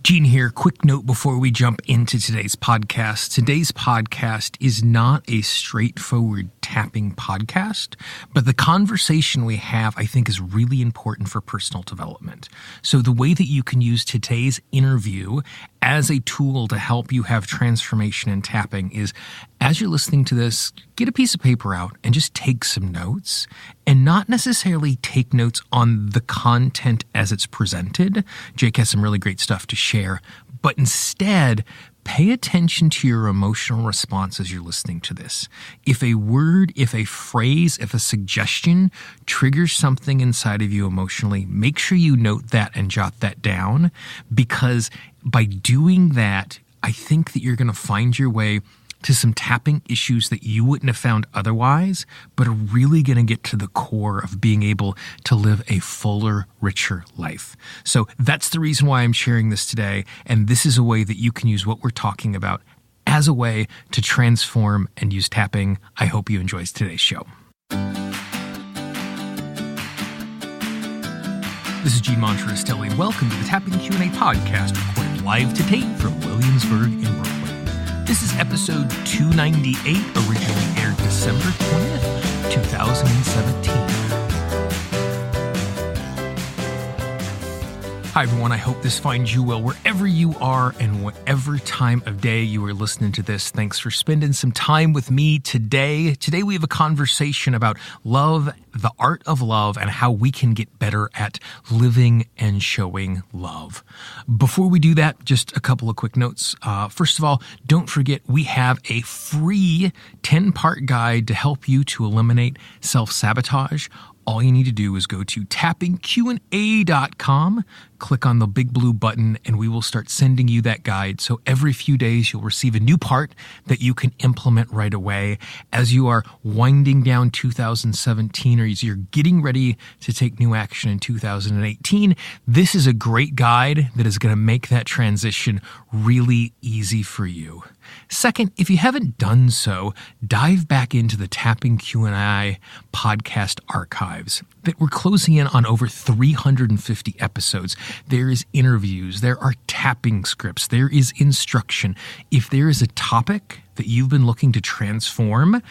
Gene here. Quick note before we jump into today's podcast. Today's podcast is not a straightforward tapping podcast, but the conversation we have, I think, is really important for personal development. So the way that you can use today's interview as a tool to help you have transformation in tapping is, as you're listening to this, get a piece of paper out and just take some notes, and not necessarily take notes on the content as it's presented. Jake has some really great stuff to share, but instead, pay attention to your emotional response as you're listening to this. If a word, if a phrase, if a suggestion triggers something inside of you emotionally, make sure you note that and jot that down, because by doing that, I think that you're going to find your way to some tapping issues that you wouldn't have found otherwise, but are really going to get to the core of being able to live a fuller, richer life. So that's the reason why I'm sharing this today, and this is a way that you can use what we're talking about as a way to transform and use tapping. I hope you enjoy today's show. This is Gene Monterastelli. Welcome to the Tapping Q&A podcast, recorded live to tape from Williamsburg in Brooklyn. This is episode 298, originally aired December 20th, 2017. Hi, everyone. I hope this finds you well wherever you are and whatever time of day you are listening to this. Thanks for spending some time with me today. Today, we have a conversation about love, the art of love, and how we can get better at living and showing love. Before we do that, just a couple of quick notes. First of all, don't forget we have a free 10-part guide to help you to eliminate self-sabotage. All you need to do is go to tappingqa.com, click on the big blue button, and we will start sending you that guide. So every few days, you'll receive a new part that you can implement right away as you are winding down 2017 or as you're getting ready to take new action in 2018. This is a great guide that is going to make that transition really easy for you. Second, if you haven't done so, dive back into the Tapping Q&A podcast archives. That we're closing in on over 350 episodes. There is interviews, there are tapping scripts, there is instruction. If there is a topic that you've been looking to transform,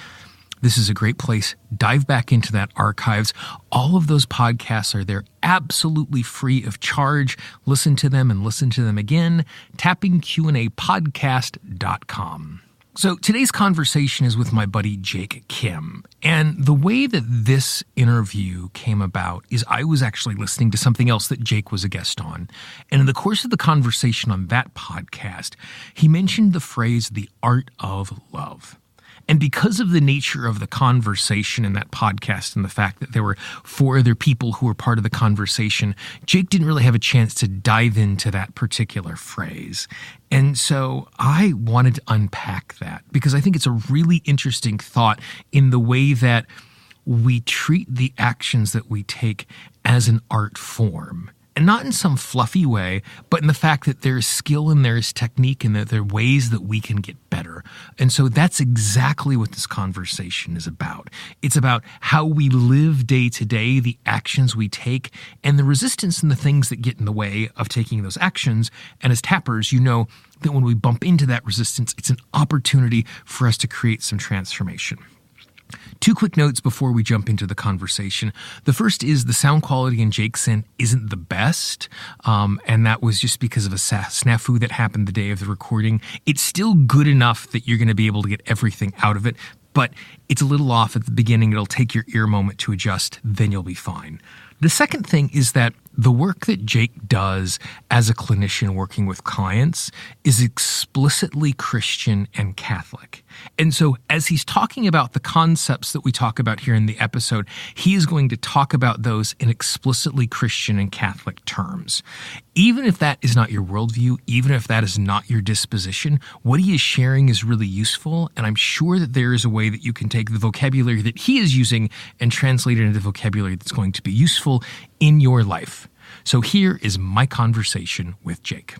this is a great place. Dive back into that archives. All of those podcasts are there absolutely free of charge. Listen to them and listen to them again. tappingqapodcast.com. So today's conversation is with my buddy Jake Khym. And the way that this interview came about is I was actually listening to something else that Jake was a guest on. And in the course of the conversation on that podcast, he mentioned the phrase, the art of love. And because of the nature of the conversation in that podcast and the fact that there were 4 other people who were part of the conversation, Jake didn't really have a chance to dive into that particular phrase. And so I wanted to unpack that because I think it's a really interesting thought in the way that we treat the actions that we take as an art form. And not in some fluffy way, but in the fact that there is skill and there is technique and that there are ways that we can get better. And so that's exactly what this conversation is about. It's about how we live day to day, the actions we take, and the resistance and the things that get in the way of taking those actions. And as tappers, you know that when we bump into that resistance, it's an opportunity for us to create some transformation. 2 quick notes before we jump into the conversation. The first is the sound quality in Jake's end isn't the best, and that was just because of a snafu that happened the day of the recording. It's still good enough that you're going to be able to get everything out of it, but it's a little off at the beginning. It'll take your ear moment to adjust, then you'll be fine. The second thing is that the work that Jake does as a clinician working with clients is explicitly Christian and Catholic. And so as he's talking about the concepts that we talk about here in the episode, he is going to talk about those in explicitly Christian and Catholic terms. Even if that is not your worldview, even if that is not your disposition, what he is sharing is really useful. And I'm sure that there is a way that you can take the vocabulary that he is using and translate it into vocabulary that's going to be useful in your life. So here is my conversation with Jake.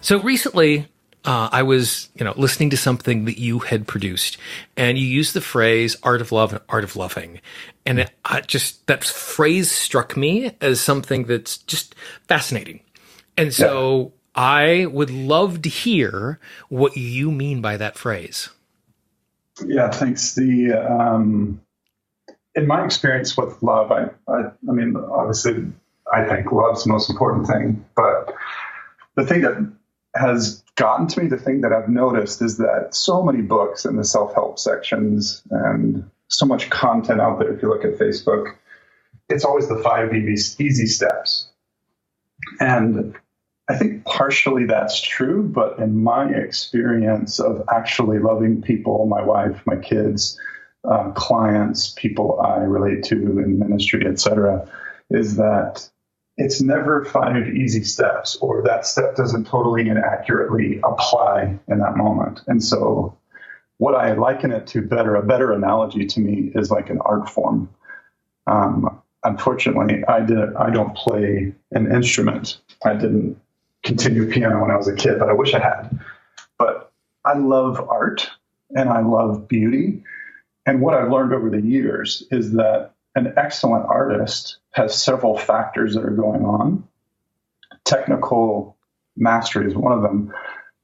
So recently, I was, listening to something that you had produced, and you used the phrase "art of love" and "art of loving," and that phrase struck me as something that's just fascinating. And so I would love to hear what you mean by that phrase. Yeah, thanks. In my experience with love, I mean, obviously, I think love's the most important thing, but the thing that has gotten to me, the thing that I've noticed is that so many books in the self-help sections and so much content out there, if you look at Facebook, it's always the 5 easy steps. And I think partially that's true, but in my experience of actually loving people, my wife, my kids, clients, people I relate to in ministry, etc., is that it's never 5 easy steps, or that step doesn't totally and accurately apply in that moment. And so what I liken it to a better analogy to me is like an art form. Unfortunately, I don't play an instrument. I didn't continue piano when I was a kid, but I wish I had. But I love art and I love beauty. And what I've learned over the years is that an excellent artist has several factors that are going on. Technical mastery is one of them,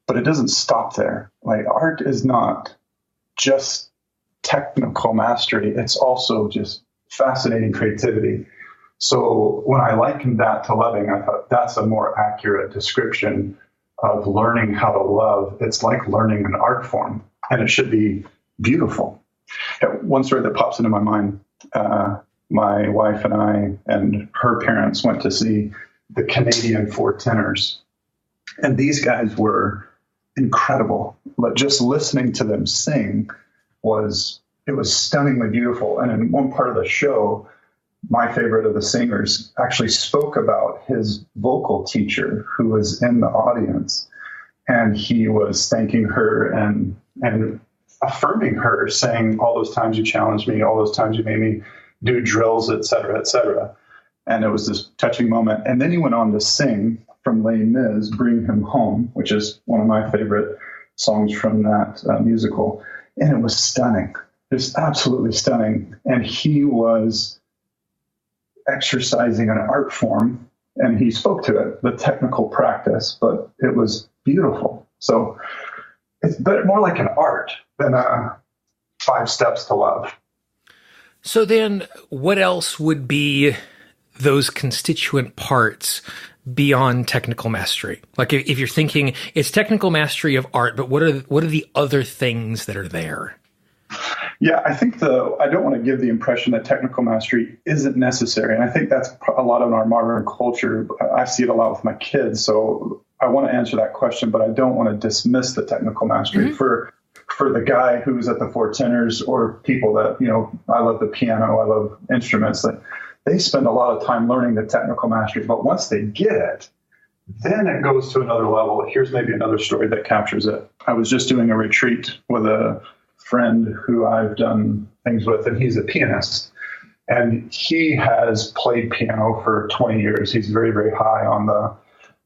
but it doesn't stop there. Like, art is not just technical mastery. It's also just fascinating creativity. So when I likened that to loving, I thought that's a more accurate description of learning how to love. It's like learning an art form, and it should be beautiful. One story that pops into my mind, my wife and I and her parents went to see the Canadian Four Tenors. And these guys were incredible. But just listening to them sing was stunningly beautiful. And in one part of the show, my favorite of the singers actually spoke about his vocal teacher who was in the audience. And he was thanking her and affirming her, saying, all those times you challenged me, all those times you made me do drills, et cetera, et cetera. And it was this touching moment. And then he went on to sing from Les Mis, Bring Him Home, which is one of my favorite songs from that musical. And it was stunning, just absolutely stunning. And he was exercising an art form, and he spoke to it, the technical practice, but it was beautiful. So it's more like an art than 5 steps to love. So then what else would be those constituent parts beyond technical mastery? Like, if you're thinking it's technical mastery of art, but what are the other things that are there? Yeah, I think I don't want to give the impression that technical mastery isn't necessary. And I think that's a lot of our modern culture. I see it a lot with my kids. So I want to answer that question, but I don't want to dismiss the technical mastery. Mm-hmm. For the guy who's at the Four Tenors, or people that, I love the piano, I love instruments, that they spend a lot of time learning the technical mastery. But once they get it, then it goes to another level. Here's maybe another story that captures it. I was just doing a retreat with a friend who I've done things with, and he's a pianist. And he has played piano for 20 years. He's very, very high on the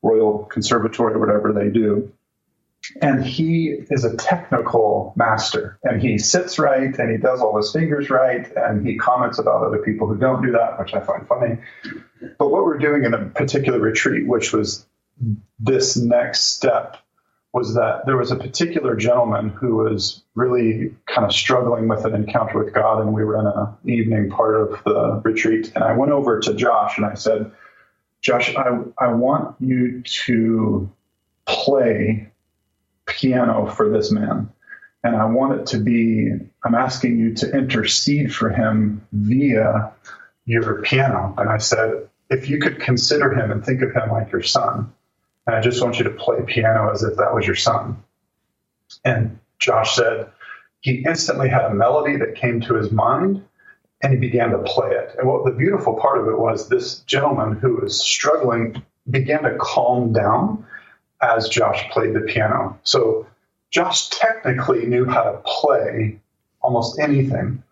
Royal Conservatory, or whatever they do. And he is a technical master, and he sits right, and he does all his fingers right, and he comments about other people who don't do that, which I find funny. But what we're doing in a particular retreat, which was this next step, was that there was a particular gentleman who was really kind of struggling with an encounter with God, and we were in an evening part of the retreat. And I went over to Josh, and I said, Josh, I want you to play piano for this man. And I want it to be, I'm asking you to intercede for him via your piano. And I said, if you could consider him and think of him like your son, and I just want you to play piano as if that was your son. And Josh said he instantly had a melody that came to his mind, and he began to play it. And what the beautiful part of it was, this gentleman who was struggling began to calm down as Josh played the piano. So Josh technically knew how to play almost anything,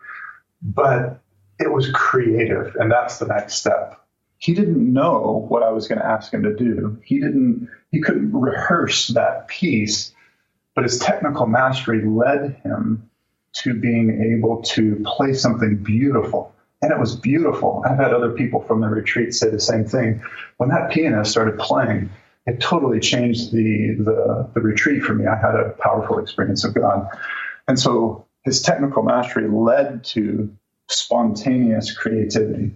but it was creative, and that's the next step. He didn't know what I was going to ask him to do. He couldn't rehearse that piece, But his technical mastery led him to being able to play something beautiful. And it was beautiful. I've had other people from the retreat say the same thing. When that pianist started playing, it totally changed the retreat for me. I had a powerful experience of God. And so his technical mastery led to spontaneous creativity,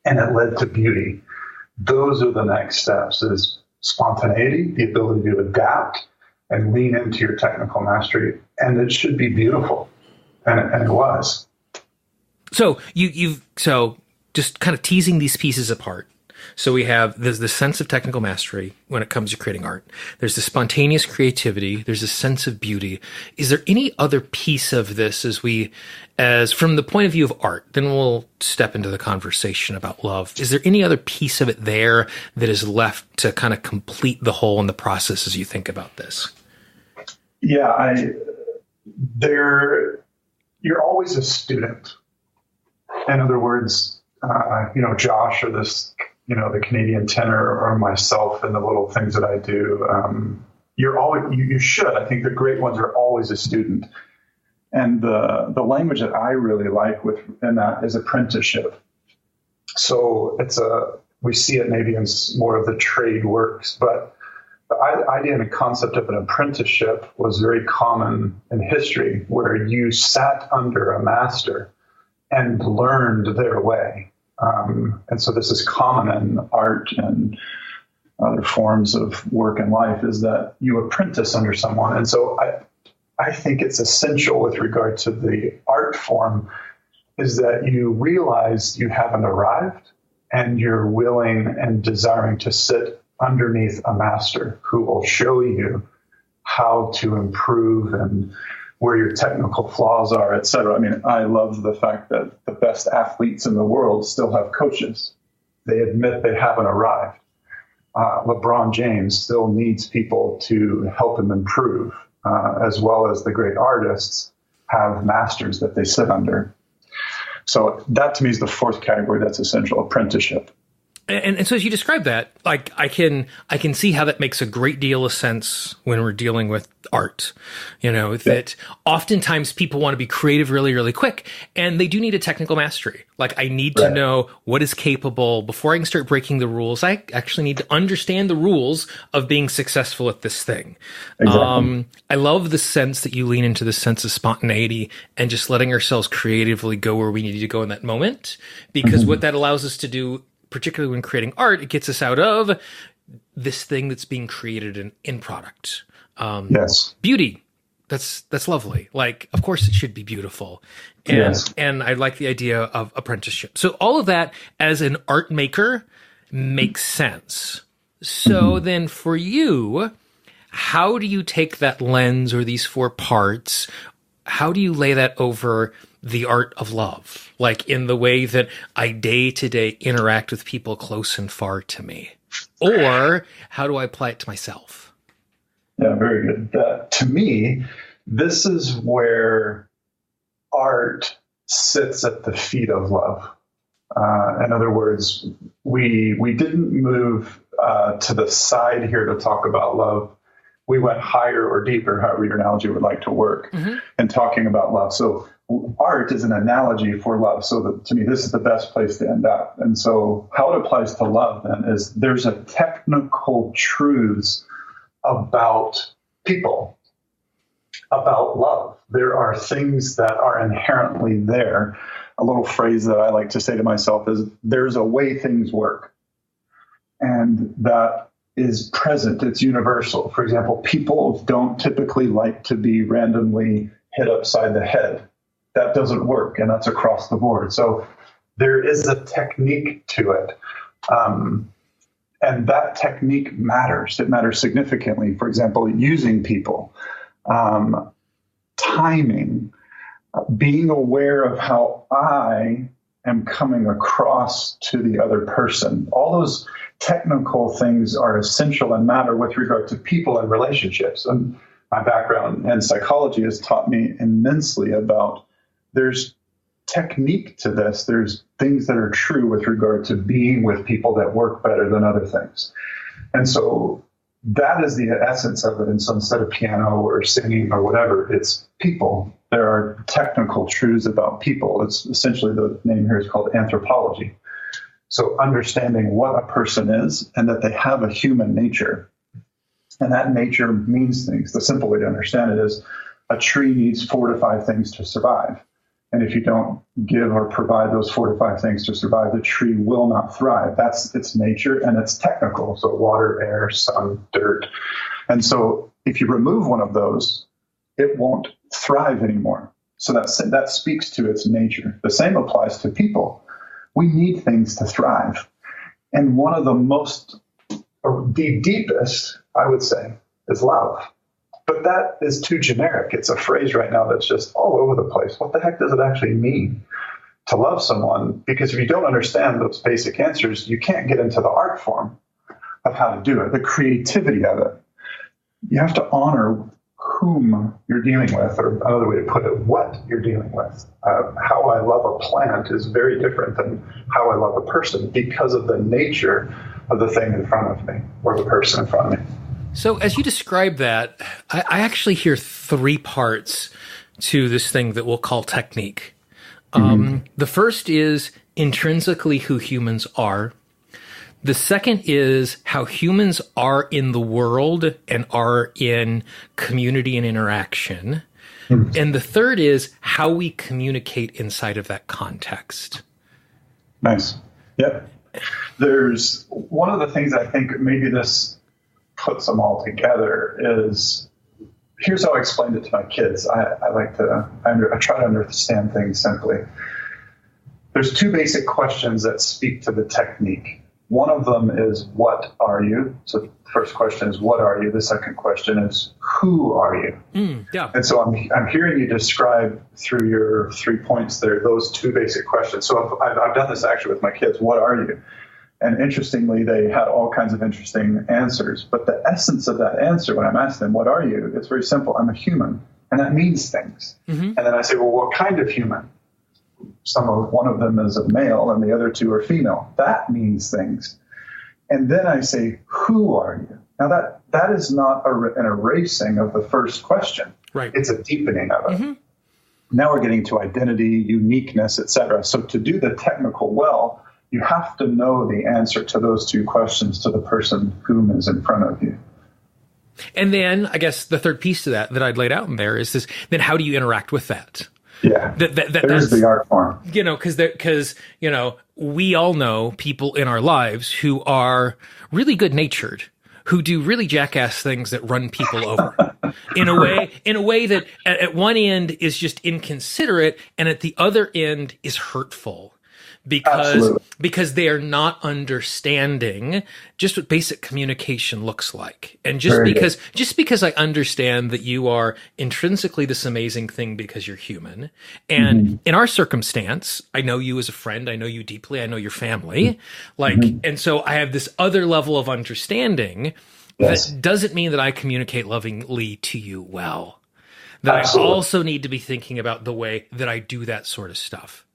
and it led to beauty. Those are the next steps, is spontaneity, the ability to adapt and lean into your technical mastery. And it should be beautiful. And it was. So so just kind of teasing these pieces apart. So there's the sense of technical mastery when it comes to creating art. There's the spontaneous creativity. There's a sense of beauty. Is there any other piece of this as from the point of view of art? Then we'll step into the conversation about love. Is there any other piece of it there that is left to kind of complete the whole in the process as you think about this? Yeah, you're always a student. In other words, Josh or the Canadian tenor or myself and the little things that I do, you should. I think the great ones are always a student. And the language that I really like within that is apprenticeship. So we see it maybe in more of the trade works, but the idea and the concept of an apprenticeship was very common in history, where you sat under a master and learned their way. And so this is common in art and other forms of work and life, is that you apprentice under someone. And so I think it's essential with regard to the art form is that you realize you haven't arrived and you're willing and desiring to sit underneath a master who will show you how to improve and where your technical flaws are, et cetera. I mean, I love the fact that the best athletes in the world still have coaches. They admit they haven't arrived. LeBron James still needs people to help him improve, as well as the great artists have masters that they sit under. So that to me is the fourth category that's essential: apprenticeship. And so as you describe that, like I can see how that makes a great deal of sense when we're dealing with art. That oftentimes people want to be creative really, really quick, and they do need a technical mastery. Like I need to know what is capable before I can start breaking the rules. I actually need to understand the rules of being successful at this thing. Exactly. I love the sense that you lean into the sense of spontaneity and just letting ourselves creatively go where we need to go in that moment, because what that allows us to do, particularly when creating art, it gets us out of this thing that's being created in end product. Yes. Beauty. That's lovely. Like, of course it should be beautiful. And I like the idea of apprenticeship. So all of that as an art maker makes sense. So then for you, how do you take that lens or these four parts? How do you lay that over the art of love, like in the way that I day to day interact with people close and far to me? Or how do I apply it to myself? Yeah, very good. To me, this is where art sits at the feet of love. In other words, we didn't move to the side here to talk about love. We went higher or deeper, however your analogy would like to work, in talking about love. So art is an analogy for love. So that, to me, this is the best place to end up. And so how it applies to love then is there's a technical truths about people, about love. There are things that are inherently there. A little phrase that I like to say to myself is there's a way things work. And that is present. It's universal. For example, people don't typically like to be randomly hit upside the head. That doesn't work, and that's across the board. So there is a technique to it. And that technique matters. It matters significantly. For example, using people, timing, being aware of how I am coming across to the other person. All those technical things are essential and matter with regard to people and relationships. And my background in psychology has taught me immensely about there's technique to this. There's things that are true with regard to being with people that work better than other things. And so that is the essence of it. And so instead of piano or singing or whatever, it's people. There are technical truths about people. It's essentially, the name here is called anthropology. So understanding what a person is and that they have a human nature. And that nature means things. The simple way to understand it is a tree needs 4 to 5 things to survive. And if you don't give or provide those 4 to 5 things to survive, the tree will not thrive. That's its nature, and it's technical. So water, air, sun, dirt. And so if you remove one of those, it won't thrive anymore. So that speaks to its nature. The same applies to people. We need things to thrive. And one of the most, or the deepest, I would say, is love. But that is too generic. It's a phrase right now that's just all over the place. What the heck does it actually mean to love someone? Because if you don't understand those basic answers, you can't get into the art form of how to do it, the creativity of it. You have to honor whom you're dealing with, or another way to put it, what you're dealing with. How I love a plant is very different than how I love a person because of the nature of the thing in front of me or the person in front of me. So as you describe that, I actually hear 3 parts to this thing that we'll call technique. The first is intrinsically who humans are. The second is how humans are in the world and are in community and interaction. And the third is how we communicate inside of that context. Nice. Yep. There's one of the things I think maybe this puts them all together is, here's how I explained it to my kids. I try to understand things simply. There's 2 basic questions that speak to the technique. One of them is, what are you? So the first question is, what are you? The second question is, who are you? Yeah. And so I'm hearing you describe through your 3 points there, those 2 basic questions. So I've done this actually with my kids. What are you? And interestingly, they had all kinds of interesting answers. But the essence of that answer, when I'm asking them, what are you? It's very simple. I'm a human. And that means things. And then I say, well, what kind of human? One of them is a male and the other 2 are female. That means things. And then I say, who are you? Now that is not an erasing of the first question. Right. It's a deepening of it. Now we're getting to identity, uniqueness, etc. So to do the technical well, you have to know the answer to those 2 questions to the person whom is in front of you. And then I guess the third piece to that I'd laid out in there is this, then how do you interact with that? Yeah, there's the art form. Because we all know people in our lives who are really good-natured, who do really jackass things that run people over in a way that at one end is just inconsiderate and at the other end is hurtful. Because they are not understanding just what basic communication looks like. And just because I understand that you are intrinsically this amazing thing because you're human. And in our circumstance, I know you as a friend, I know you deeply, I know your family. And so I have this other level of understanding that doesn't mean that I communicate lovingly to you well. That I also need to be thinking about the way that I do that sort of stuff.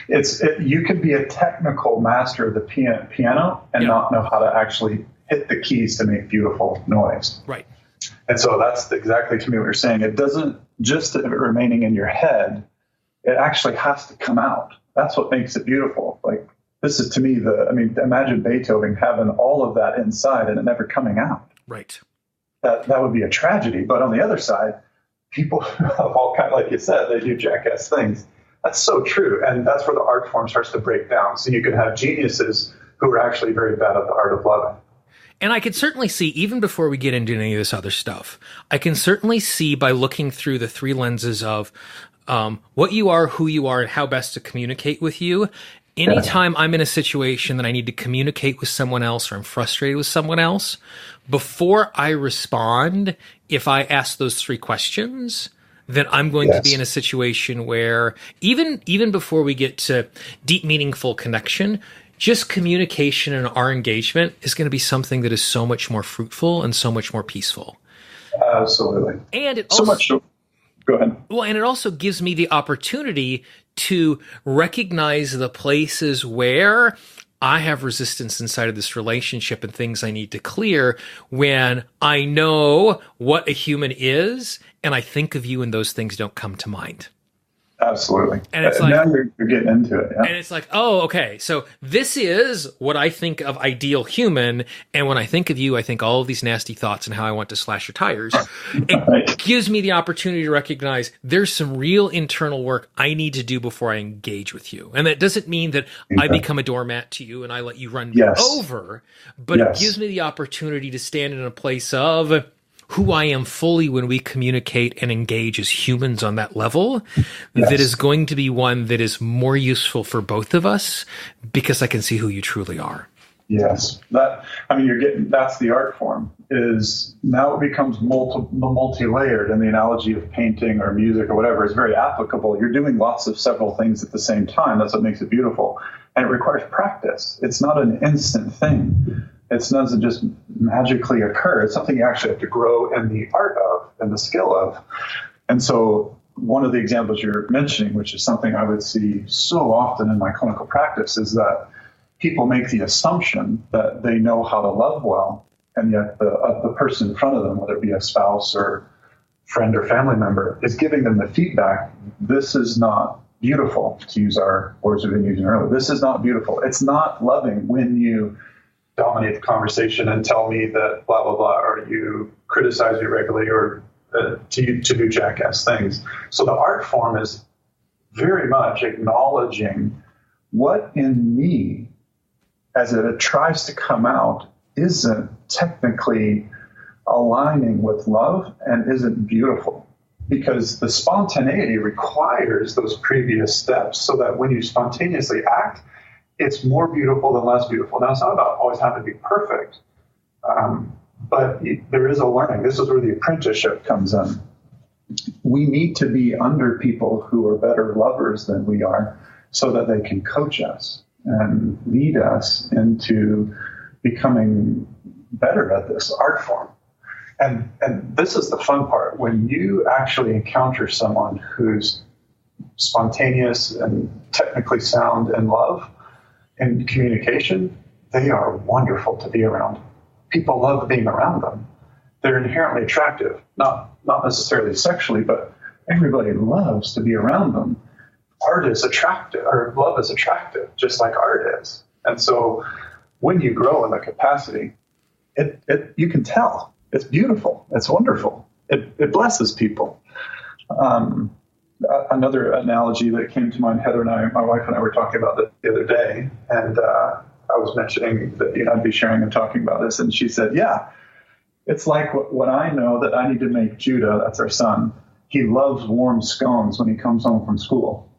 You can be a technical master of the piano and not know how to actually hit the keys to make beautiful noise. Right. And so that's exactly to me what you're saying. It doesn't just remaining in your head. It actually has to come out. That's what makes it beautiful. Like this is to me imagine Beethoven having all of that inside and it never coming out. Right. That would be a tragedy. But on the other side, people of all kinds, like you said, they do jackass things. That's so true. And that's where the art form starts to break down. So you can have geniuses who are actually very bad at the art of loving. And I could certainly see, even before we get into any of this other stuff, I can certainly see by looking through the 3 lenses of what you are, who you are, and how best to communicate with you. Anytime I'm in a situation that I need to communicate with someone else or I'm frustrated with someone else, before I respond, if I ask those 3 questions, then I'm going to be in a situation where even before we get to deep, meaningful connection, just communication and our engagement is going to be something that is so much more fruitful and so much more peaceful. Absolutely. And it so also, much. Go ahead. Well, and it also gives me the opportunity to recognize the places where I have resistance inside of this relationship and things I need to clear when I know what a human is and I think of you and those things don't come to mind. Absolutely. And it's now you're getting into it. Yeah. And it's like, oh, okay. So this is what I think of ideal human. And when I think of you, I think all of these nasty thoughts and how I want to slash your tires. It gives me the opportunity to recognize there's some real internal work I need to do before I engage with you. And that doesn't mean that I become a doormat to you and I let you run me over, but it gives me the opportunity to stand in a place of who I am fully when we communicate and engage as humans on that level, that is going to be one that is more useful for both of us because I can see who you truly are. Yes. That's the art form, is now it becomes multi-layered, and the analogy of painting or music or whatever is very applicable. You're doing lots of several things at the same time. That's what makes it beautiful. And it requires practice. It's not an instant thing. It doesn't just magically occur. It's something you actually have to grow in the art of and the skill of. And so one of the examples you're mentioning, which is something I would see so often in my clinical practice, is that people make the assumption that they know how to love well, and yet the person in front of them, whether it be a spouse or friend or family member, is giving them the feedback, this is not beautiful, to use our words we've been using earlier. This is not beautiful. It's not loving when you dominate the conversation and tell me that blah, blah, blah, or you criticize me regularly or to do jackass things. So the art form is very much acknowledging what in me, as it tries to come out, isn't technically aligning with love and isn't beautiful. Because the spontaneity requires those previous steps so that when you spontaneously act, it's more beautiful than less beautiful. Now, it's not about always having to be perfect, but there is a learning. This is where the apprenticeship comes in. We need to be under people who are better lovers than we are so that they can coach us and lead us into becoming better at this art form. And this is the fun part. When you actually encounter someone who's spontaneous and technically sound in love and communication, they are wonderful to be around. People love being around them. They're inherently attractive, not necessarily sexually, but everybody loves to be around them. Art is attractive, or love is attractive, just like art is. And so when you grow in the capacity, you can tell. It's beautiful. It's wonderful. It blesses people. Another analogy that came to mind, Heather and I, my wife and I were talking about this the other day, and I was mentioning that I'd be sharing and talking about this, and she said, yeah, it's like when I know that I need to make Judah, that's our son, he loves warm scones when he comes home from school.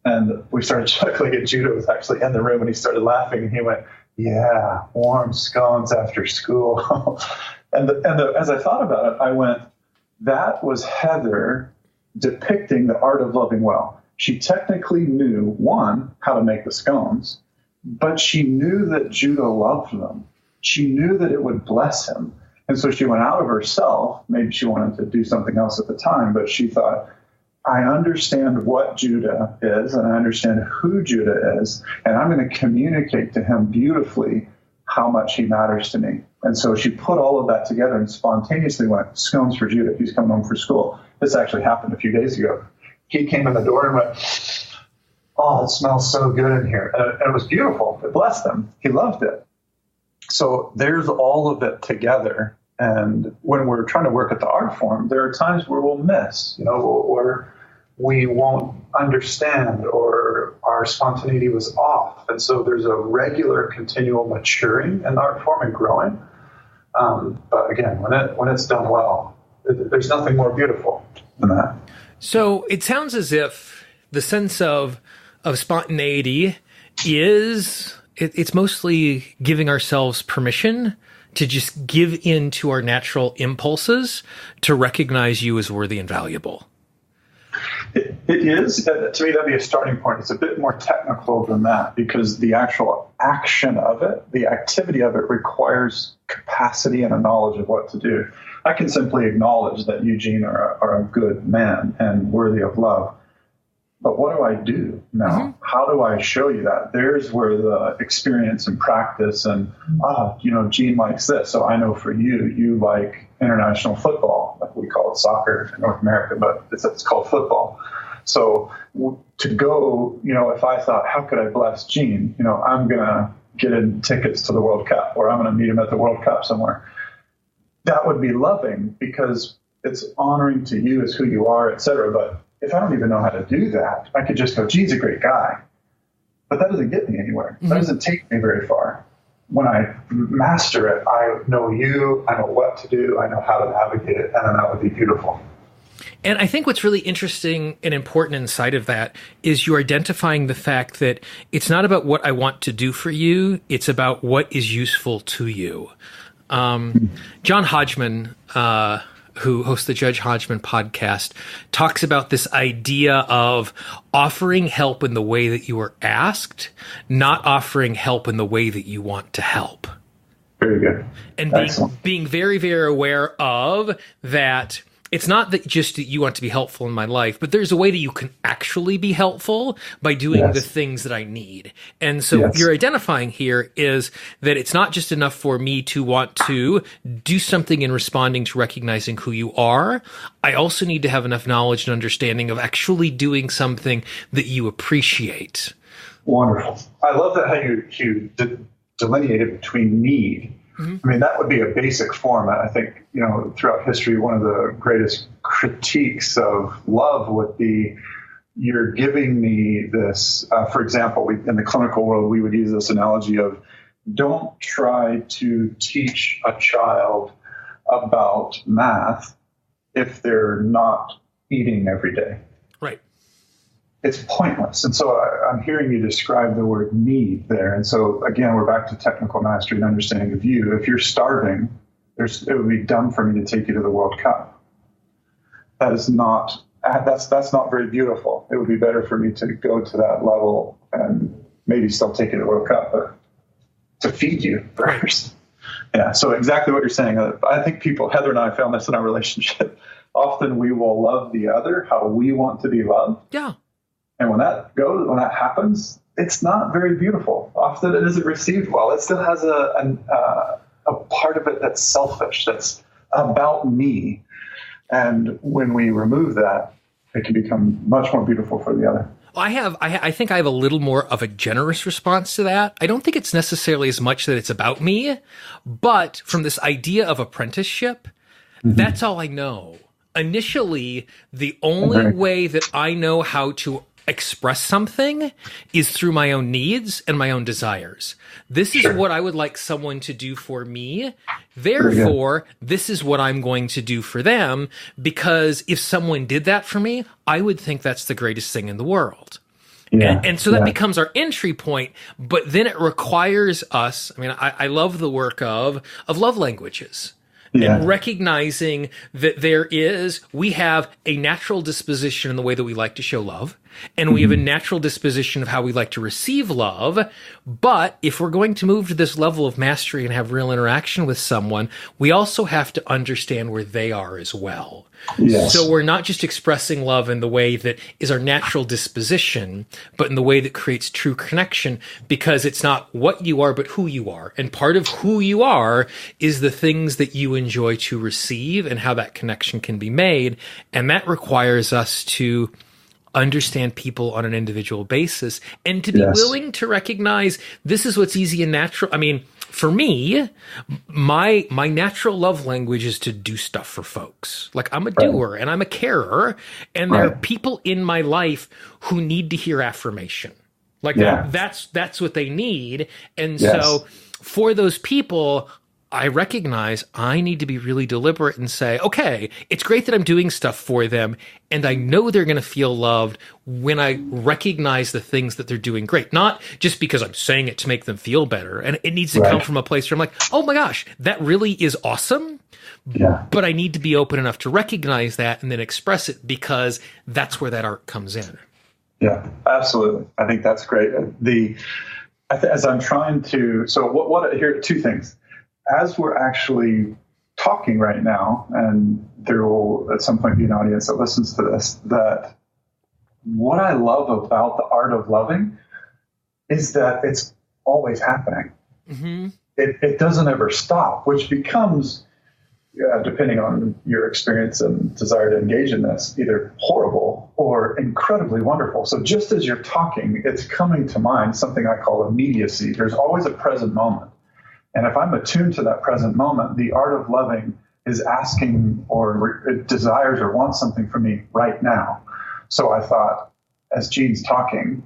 And we started chuckling, and Judah was actually in the room, and he started laughing, and he went, yeah, warm scones after school. and as I thought about it, I went, that was Heather depicting the art of loving well. She technically knew, one, how to make the scones, but she knew that Judah loved them. She knew that it would bless him. And so she went out of herself. Maybe she wanted to do something else at the time, but she thought, I understand what Judah is, and I understand who Judah is, and I'm going to communicate to him beautifully how much he matters to me. And so she put all of that together and spontaneously went, scones for Judah. He's coming home from school. This actually happened a few days ago. He came in the door and went, oh, it smells so good in here. And it was beautiful. It blessed him. He loved it. So there's all of it together. And when we're trying to work at the art form, there are times where we'll miss, where we won't understand or our spontaneity was off. And so there's a regular continual maturing in the art form and growing. But again, when it's done well, there's nothing more beautiful than that. So it sounds as if the sense of spontaneity is, it's mostly giving ourselves permission to just give in to our natural impulses to recognize you as worthy and valuable. It is. To me, that'd be a starting point. It's a bit more technical than that because the actual action of it, the activity of it requires capacity and a knowledge of what to do. I can simply acknowledge that Eugene are a good man and worthy of love. But what do I do now? How do I show you that? There's where the experience and practice and, Gene likes this. So I know for you, you like international football, like we call it soccer in North America, but it's called football. So to go, if I thought, how could I bless Gene? I'm going to get in tickets to the World Cup, or I'm going to meet him at the World Cup somewhere. That would be loving because it's honoring to you as who you are, et cetera. But if I don't even know how to do that, I could just go, Gene's a great guy. But that doesn't get me anywhere. That doesn't take me very far. When I master it, I know you, I know what to do, I know how to navigate it, and then that would be beautiful. And I think what's really interesting and important inside of that is you're identifying the fact that it's not about what I want to do for you, it's about what is useful to you. John Hodgman, who hosts the Judge Hodgman podcast, talks about this idea of offering help in the way that you were asked, not offering help in the way that you want to help. Very good. And being very, very aware of that. It's not that just that you want to be helpful in my life, but there's a way that you can actually be helpful by doing the things that I need. And so what you're identifying here is that it's not just enough for me to want to do something in responding to recognizing who you are. I also need to have enough knowledge and understanding of actually doing something that you appreciate. Wonderful. I love that how you delineated between need. I mean, that would be a basic format. I think, throughout history, one of the greatest critiques of love would be, you're giving me this, for example, in the clinical world, we would use this analogy of, don't try to teach a child about math if they're not eating every day. Right. It's pointless. And so I'm hearing you describe the word need there. And so, again, we're back to technical mastery and understanding of you. If you're starving, it would be dumb for me to take you to the World Cup. That's not very beautiful. It would be better for me to go to that level and maybe still take you to the World Cup, but to feed you first. Yeah, so exactly what you're saying. I think Heather and I found this in our relationship. Often we will love the other how we want to be loved. Yeah. And when that happens, it's not very beautiful. Often it isn't received well. It still has a part of it that's selfish, that's about me. And when we remove that, it can become much more beautiful for the other. I think I have a little more of a generous response to that. I don't think it's necessarily as much that it's about me, but from this idea of apprenticeship, that's all I know. Initially, the only way that I know how to express something is through my own needs and my own desires. This is what I would like someone to do for me. Therefore, this is what I'm going to do for them, because if someone did that for me, I would think that's the greatest thing in the world. Yeah. And so that becomes our entry point, but then it requires us, I love the work of love languages. And recognizing that we have a natural disposition in the way that we like to show love, and we have a natural disposition of how we like to receive love. But if we're going to move to this level of mastery and have real interaction with someone, we also have to understand where they are as well. Yes. So we're not just expressing love in the way that is our natural disposition, but in the way that creates true connection, because it's not what you are, but who you are. And part of who you are is the things that you enjoy to receive and how that connection can be made. And that requires us to understand people on an individual basis and to be willing to recognize this is what's easy and natural. For me, my natural love language is to do stuff for folks. Like, I'm a doer and I'm a carer, and there are people in my life who need to hear affirmation. Like that's what they need. And so for those people, I recognize I need to be really deliberate and say, okay, it's great that I'm doing stuff for them, and I know they're going to feel loved when I recognize the things that they're doing great. Not just because I'm saying it to make them feel better. And it needs to come from a place where I'm like, oh my gosh, that really is awesome. Yeah. But I need to be open enough to recognize that and then express it, because that's where that art comes in. Yeah, absolutely. I think that's great. As I'm trying to, here are two things. As we're actually talking right now, and there will at some point be an audience that listens to this, that what I love about the art of loving is that it's always happening. Mm-hmm. It doesn't ever stop, which becomes, depending on your experience and desire to engage in this, either horrible or incredibly wonderful. So just as you're talking, it's coming to mind something I call immediacy. There's always a present moment. And if I'm attuned to that present moment, the art of loving is asking or desires or wants something from me right now. So I thought, as Gene's talking,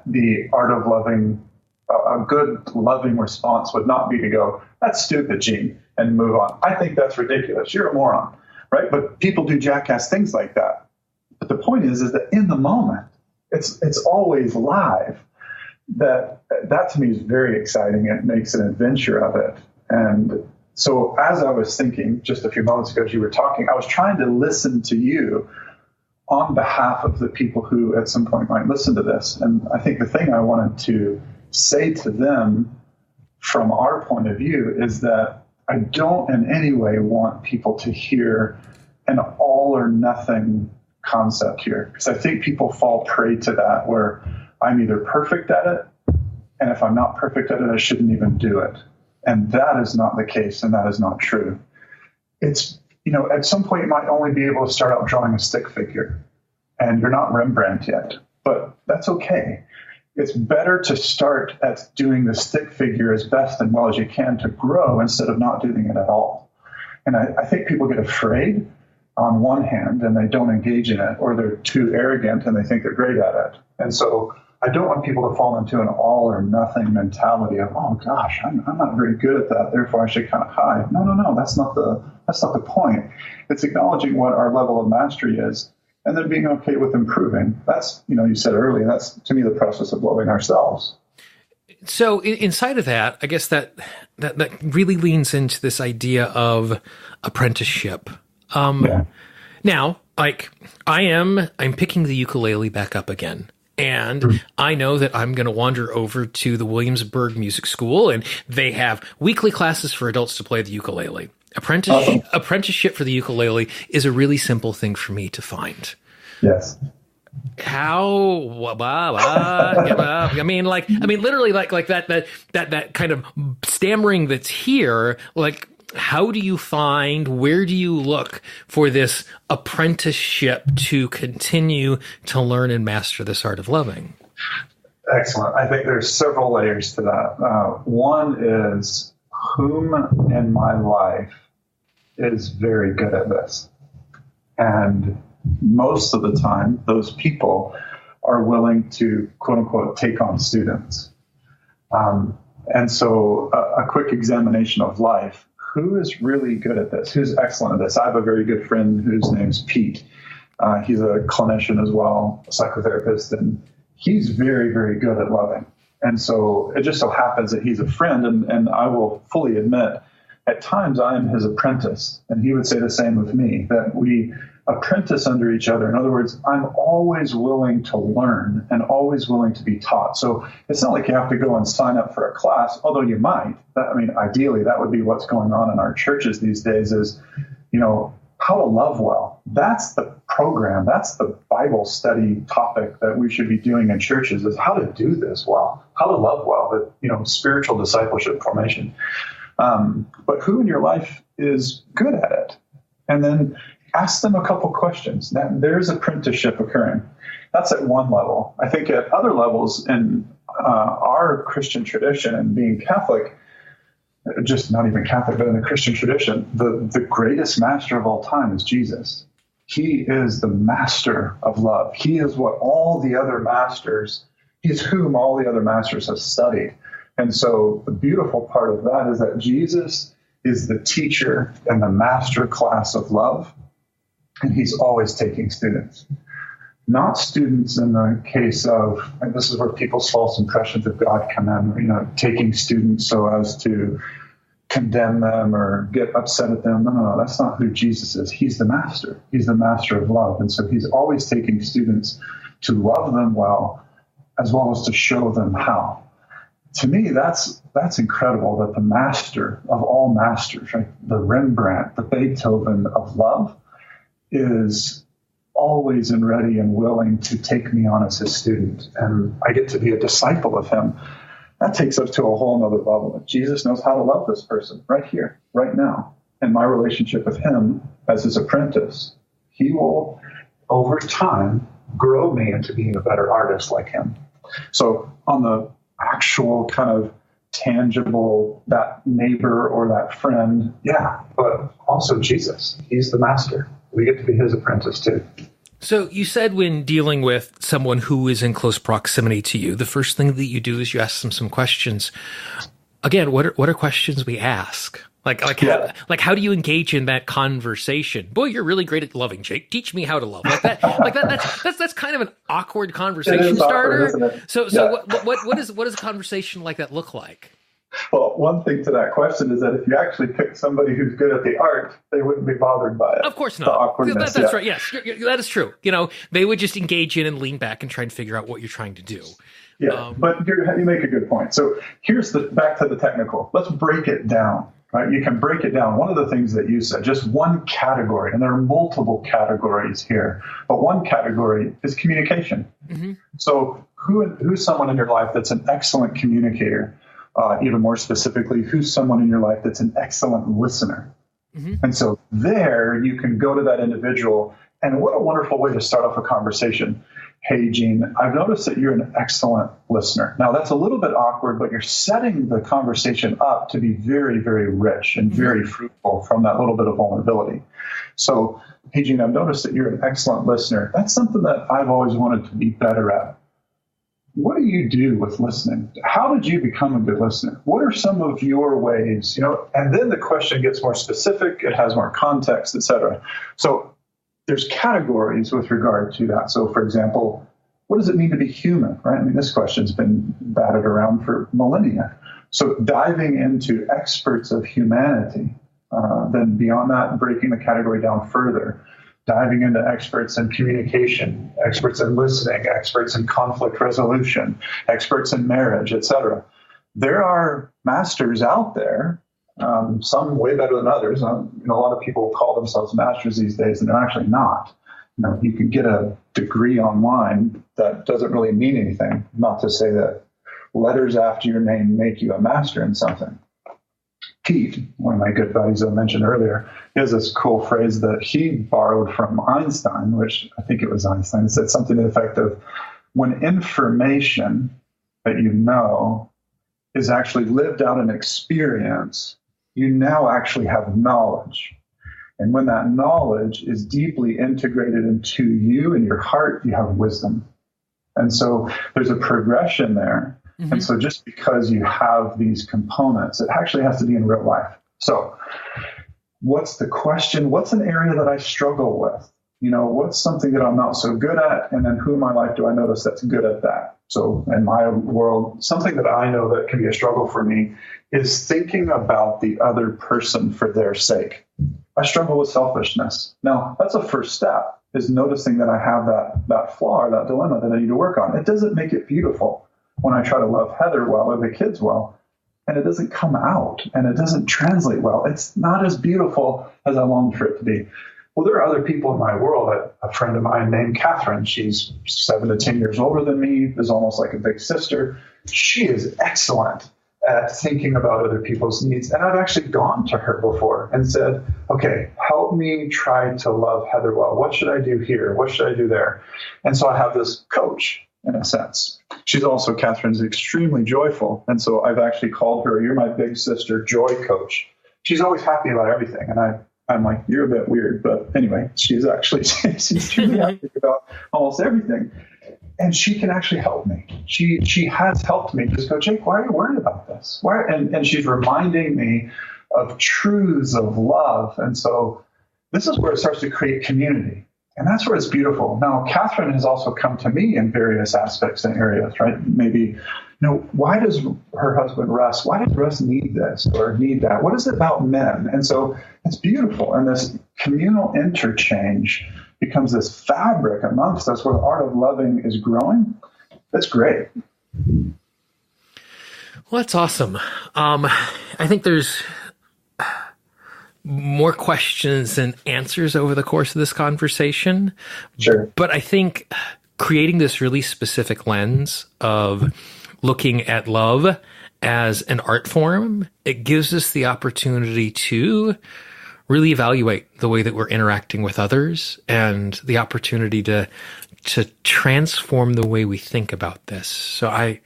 the art of loving, a good loving response would not be to go, "That's stupid, Gene," and move on. I think that's ridiculous. You're a moron, right? But people do jackass things like that. But the point is that in the moment, it's always live. That to me is very exciting. It makes an adventure of it. And so as I was thinking just a few moments ago as you were talking, I was trying to listen to you on behalf of the people who at some point might listen to this. And I think the thing I wanted to say to them from our point of view is that I don't in any way want people to hear an all or nothing concept here. Because I think people fall prey to that where I'm either perfect at it, and if I'm not perfect at it, I shouldn't even do it. And that is not the case, and that is not true. It's, at some point you might only be able to start out drawing a stick figure, and you're not Rembrandt yet, but that's okay. It's better to start at doing the stick figure as best and well as you can to grow instead of not doing it at all. And I think people get afraid on one hand and they don't engage in it, or they're too arrogant and they think they're great at it. And so I don't want people to fall into an all or nothing mentality of, oh gosh, I'm not very good at that, therefore I should kind of hide. No, that's not the point. It's acknowledging what our level of mastery is and then being okay with improving. That's, you said earlier, that's to me the process of loving ourselves. So inside of that, I guess that really leans into this idea of apprenticeship. Now, like I'm picking the ukulele back up again. And I know that I'm going to wander over to the Williamsburg Music School, and they have weekly classes for adults to play the ukulele. Apprenticeship for the ukulele is a really simple thing for me to find. Yes. How? I mean, literally, like that kind of stammering that's here. Like, how do you find? Where do you look for this apprenticeship to continue to learn and master this art of loving? Excellent. I think there's several layers to that. One is whom in my life is very good at this, and most of the time, those people are willing to, quote unquote, take on students. And so a quick examination of life. Who is really good at this? Who's excellent at this? I have a very good friend whose name's Pete. He's a clinician as well, a psychotherapist, and he's very, very good at loving. And so it just so happens that he's a friend, and I will fully admit, at times I am his apprentice, and he would say the same of me, that we apprentice under each other. In other words, I'm always willing to learn and always willing to be taught. So it's not like you have to go and sign up for a class, although you might. Ideally, that would be what's going on in our churches these days is, how to love well. That's the program. That's the Bible study topic that we should be doing in churches is how to do this well, how to love well, spiritual discipleship formation. But who in your life is good at it? And then ask them a couple questions. Now, there's apprenticeship occurring. That's at one level. I think at other levels in our Christian tradition and being Catholic, just not even Catholic, but in the Christian tradition, the greatest master of all time is Jesus. He is the master of love. He is what all the other masters, he's whom all the other masters have studied. And so the beautiful part of that is that Jesus is the teacher and the master class of love. And he's always taking students, not students in the case of, and this is where people's false impressions of God come in, taking students so as to condemn them or get upset at them. No, that's not who Jesus is. He's the master. He's the master of love. And so he's always taking students to love them well as to show them how. To me, that's incredible that the master of all masters, right, the Rembrandt, the Beethoven of love, is always and ready and willing to take me on as his student. And I get to be a disciple of him. That takes us to a whole nother level. Jesus knows how to love this person right here, right now. And my relationship with him as his apprentice, he will, over time, grow me into being a better artist like him. So on the actual kind of tangible, that neighbor or that friend, yeah, but also Jesus. He's the master. We get to be his apprentice too. So you said when dealing with someone who is in close proximity to you, the first thing that you do is you ask them some questions. Again, what are questions we ask? How do you engage in that conversation? Boy, you're really great at loving, Jake. Teach me how to love. That's kind of an awkward conversation starter. Awkward, so what does a conversation like that look like? Well, one thing to that question is that if you actually pick somebody who's good at the art, they wouldn't be bothered by it. Of course not. The awkwardness. That's right. Yes, that is true. They would just engage in and lean back and try and figure out what you're trying to do. Yeah, but you make a good point. So here's back to the technical. Let's break it down. Right? You can break it down. One of the things that you said, just one category, and there are multiple categories here, but one category is communication. Mm-hmm. So who's someone in your life that's an excellent communicator? Even more specifically, who's someone in your life that's an excellent listener? Mm-hmm. And so there you can go to that individual, and what a wonderful way to start off a conversation. Hey, Gene, I've noticed that you're an excellent listener. Now, that's a little bit awkward, but you're setting the conversation up to be very, very rich and very fruitful from that little bit of vulnerability. So, hey, Gene, I've noticed that you're an excellent listener. That's something that I've always wanted to be better at. What do you do with listening? How did you become a good listener? What are some of your ways? And then the question gets more specific. It has more context, et cetera. So there's categories with regard to that. So, for example, what does it mean to be human, right? I mean, this question's been batted around for millennia. So diving into experts of humanity, then beyond that, breaking the category down further, diving into experts in communication, experts in listening, experts in conflict resolution, experts in marriage, et cetera. There are masters out there, some way better than others. A lot of people call themselves masters these days, and they're actually not. You can get a degree online that doesn't really mean anything. Not to say that letters after your name make you a master in something. Pete, one of my good buddies I mentioned earlier, he has this cool phrase that he borrowed from Einstein, which I think it was Einstein, said something to the effect of, when information that you know is actually lived out in experience, you now actually have knowledge. And when that knowledge is deeply integrated into you and your heart, you have wisdom. And so there's a progression there. Mm-hmm. And so just because you have these components, it actually has to be in real life. So what's the question? What's an area that I struggle with? What's something that I'm not so good at? And then who in my life do I notice that's good at that? So in my world, something that I know that can be a struggle for me is thinking about the other person for their sake. I struggle with selfishness. Now, that's a first step, is noticing that I have that flaw or that dilemma that I need to work on. It doesn't make it beautiful when I try to love Heather well or the kids well, and it doesn't come out and it doesn't translate well. It's not as beautiful as I long for it to be. Well, there are other people in my world. A friend of mine named Catherine, she's 7 to 10 years older than me, is almost like a big sister. She is excellent at thinking about other people's needs. And I've actually gone to her before and said, okay, help me try to love Heather well. What should I do here? What should I do there? And so I have this coach, in a sense. Catherine's extremely joyful. And so I've actually called her, you're my big sister, joy coach. She's always happy about everything. And I'm like, you're a bit weird. But anyway, she's truly happy about almost everything. And she can actually help me. She has helped me just go, Jake, why are you worried about this? Why? And she's reminding me of truths of love. And so this is where it starts to create community. And that's where it's beautiful. Now, Catherine has also come to me in various aspects and areas, right? Maybe, why does her husband Russ, why does Russ need this or need that? What is it about men? And so it's beautiful. And this communal interchange becomes this fabric amongst us where the art of loving is growing. That's great. Well, that's awesome. I think there's more questions than answers over the course of this conversation. Sure. But I think creating this really specific lens of looking at love as an art form, it gives us the opportunity to really evaluate the way that we're interacting with others and the opportunity to transform the way we think about this. So I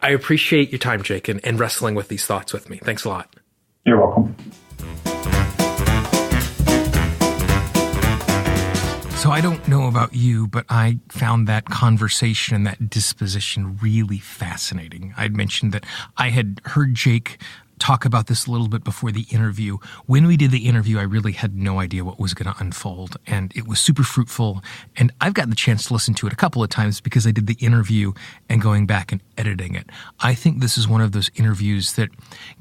appreciate your time, Jake, and wrestling with these thoughts with me. Thanks a lot. You're welcome. So I don't know about you, but I found that conversation and that disposition really fascinating. I'd mentioned that I had heard Jake talk about this a little bit before the interview. When we did the interview, I really had no idea what was going to unfold, and it was super fruitful. And I've gotten the chance to listen to it a couple of times because I did the interview and going back and editing it. I think this is one of those interviews that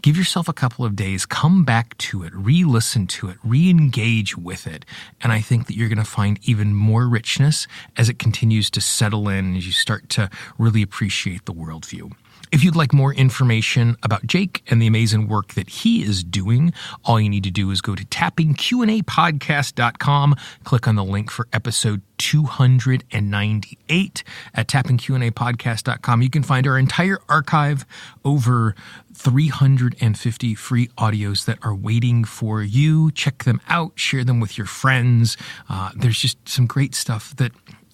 give yourself a couple of days, come back to it, re-listen to it, re-engage with it. And I think that you're going to find even more richness as it continues to settle in, as you start to really appreciate the worldview. If you'd like more information about Jake and the amazing work that he is doing, all you need to do is go to tappingqandapodcast.com, click on the link for episode 298 at tappingqandapodcast.com. You can find our entire archive, over 350 free audios that are waiting for you. Check them out, share them with your friends. There's just some great stuff that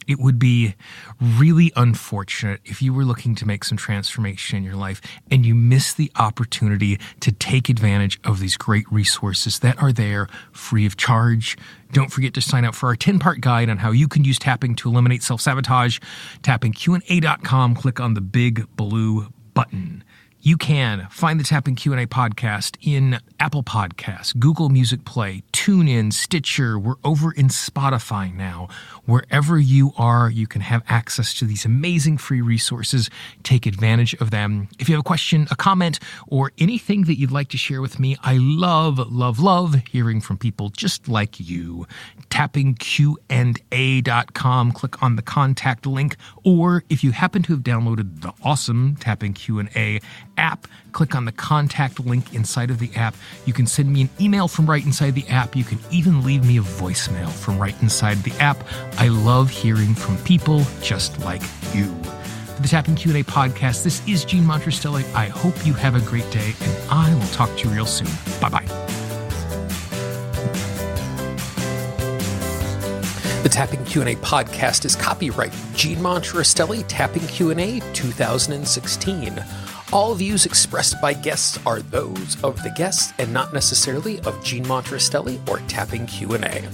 it would be really unfortunate if you were looking to make some transformation in your life and you miss the opportunity to take advantage of these great resources that are there free of charge. Don't forget to sign up for our 10-part guide on how you can use tapping to eliminate self-sabotage. Tappingqa.com, click on the big blue button. You can find the Tapping Q&A podcast in Apple Podcasts, Google Music Play, TuneIn, Stitcher. We're over in Spotify now. Wherever you are, you can have access to these amazing free resources. Take advantage of them. If you have a question, a comment, or anything that you'd like to share with me, I love hearing from people just like you. Tappingqa.com. Click on the contact link. Or if you happen to have downloaded the awesome Tapping Q&A app, click on the contact link inside of the app. You can send me an email from right inside the app. You can even leave me a voicemail from right inside the app. I love hearing from people just like you. For the Tapping Q&A podcast, this is Gene Monterastelli. I hope you have a great day, and I will talk to you real soon. Bye-bye. The Tapping Q&A podcast is copyright Gene Monterastelli, Tapping Q&A 2016. All views expressed by guests are those of the guests and not necessarily of Gene Monterastelli or Tapping Q&A.